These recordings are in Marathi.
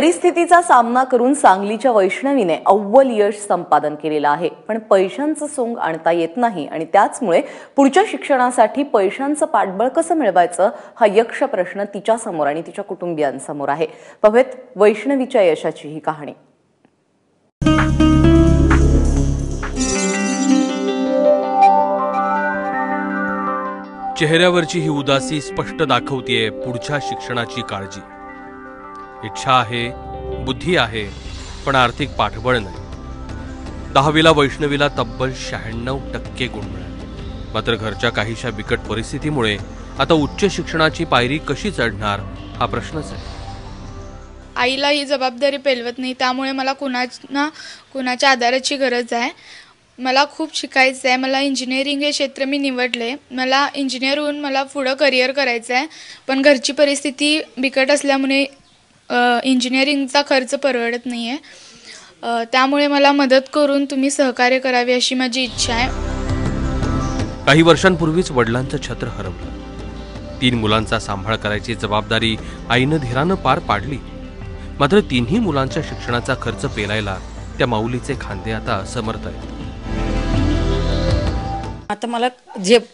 परिस्थितीचा सामना करून सांगलीच्या वैष्णवीने अव्वल यश संपादन केलेलं आहे, पण पैशांचं सोंग आणता येत नाही आणि त्याचमुळे पुढच्या शिक्षणासाठी पैशांचं पाठबळ कसं मिळवायचं हा यक्ष प्रश्न तिच्या समोर आणि तिच्या कुटुंबियांसमोर आहे। पाहूयात वैष्णवीच्या यशाची ही कहाणी। चेहऱ्यावरची ही उदासी स्पष्ट दाखवतेय पुढच्या शिक्षणाची काळजी। इच्छा आहे, बुद्धी आहे, पण आर्थिक पाठबळ नाही। 10वीला वैष्णवीला तब्बल 96% गुण मिळाले, मात्र घरच्या काहीशा बिकट परिस्थितीमुळे आता उच्च शिक्षणाची पायरी कशी चढणार हा प्रश्नच आहे। आईला ही जबाबदारी पेलवत नाही, त्यामुळे मला कुणाच्या आधाराची गरज आहे। मला खूप शिकायचं आहे। मला इंजिनिअरिंग हे क्षेत्र मी निवडले। मला इंजिनिअर होऊन मला पुढे करिअर करायचं आहे, पण घरची परिस्थिती बिकट असल्यामुळे इंजिनिअरिंगचा खर्च परवडत नाही आहे। त्यामुळे मला मदत करून तुम्ही सहकार्य करावे अशी माझी इच्छा आहे। काही वर्षांपूर्वीच वडिलांचं छत्र हरवलं। 3 मुलांचा सांभाळ करायची जबाबदारी आईनं धीरानं पार पाडली, मात्र 3ही मुलांच्या शिक्षणाचा खर्च पेलायला त्या माऊलीचे खांदे आता असमर्थ आहेत। आता मला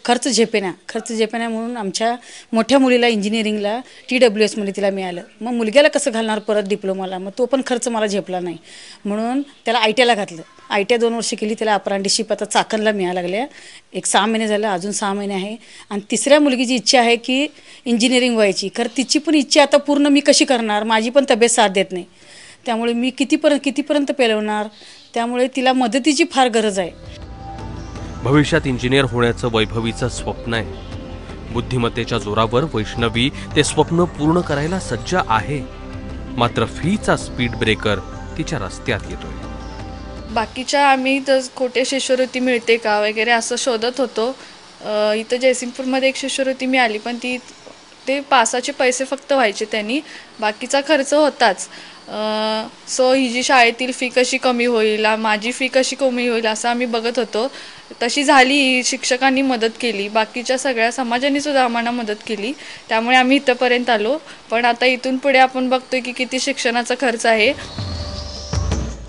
खर्च झेपेना म्हणून आमच्या मोठ्या मुलीला इंजिनिअरिंगला TWS मध्ये तिला मिळालं। मग मुलग्याला कसं घालणार परत डिप्लोमाला, मग तो पण खर्च मला झेपला नाही म्हणून त्याला ITला घातलं। ITI 2 वर्ष केली, त्याला अप्रेंटिसशिप आता चाकणला मिळायला लागल्या। एक 6 महिने झाले, अजून 6 महिने आहे। आणि तिसऱ्या मुलगीची इच्छा आहे की इंजिनिअरिंग व्हायची, कारण तिची पण इच्छा आता पूर्ण मी कशी करणार, माझी पण तब्येत साथ देत नाही, त्यामुळे मी कितीपर्यंत पेलवणार, त्यामुळे तिला मदतीची फार गरज आहे। भविष्यात इंजिनियर होण्याचं वैभवीचं स्वप्न आहे। बुद्धिमत्तेच्या जोरावर वैष्णवी ते स्वप्न पूर्ण करायला सज्ज आहे, मात्र फीचा स्पीड ब्रेकर तिच्या रस्त्यात येतोय। बाकीच्या आम्ही तर कोठे शिष्यवृत्ती मिळते का वगैरे असं शोधत होतो। इथं जयसिंगपूरमध्ये एक शिष्यवृत्ती मिळाली, पण ते पासाचे पैसे फक्त व्हायचे त्यांनी, बाकीचा खर्च होताच। सो ही जी शाळेतील फी कशी कमी होईल, माझी फी कशी कमी होईल असं आम्ही बघत होतो। तशी झाली, शिक्षकांनी मदत केली, बाकीच्या सगळ्या समाजाने सुद्धा आम्हाला मदत केली, त्यामुळे आम्ही इथपर्यंत आलो। पण आता इथून पुढे आपण बघतोय की किती शिक्षणाचा खर्च आहे।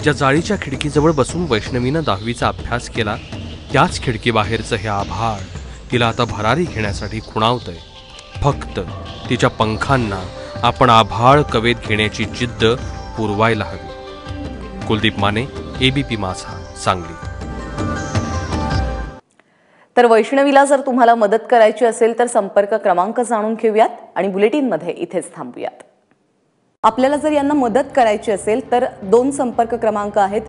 ज्या जाळीच्या खिडकीजवळ बसून वैष्णवीनं 10वीचा अभ्यास केला, त्याच खिडकीबाहेरचं हे आभाळ तिला आता भरारी घेण्यासाठी खुणावतंय। फक्त तिच्या पंखांना आपण आभाळ कवेत घेण्याची जिद्द पुरवायला हवी। कुलदीप माने, ABP माझा, सांगली। तर वैष्णवीला जर तुम्हाला मदत करायची असेल तर संपर्क क्रमांक जाणून घेऊयात आणि बुलेटिनमध्ये इथेच थांबूयात। आपल्याला जर यांना मदत करायची असेल तर 2 संपर्क क्रमांक आहेत।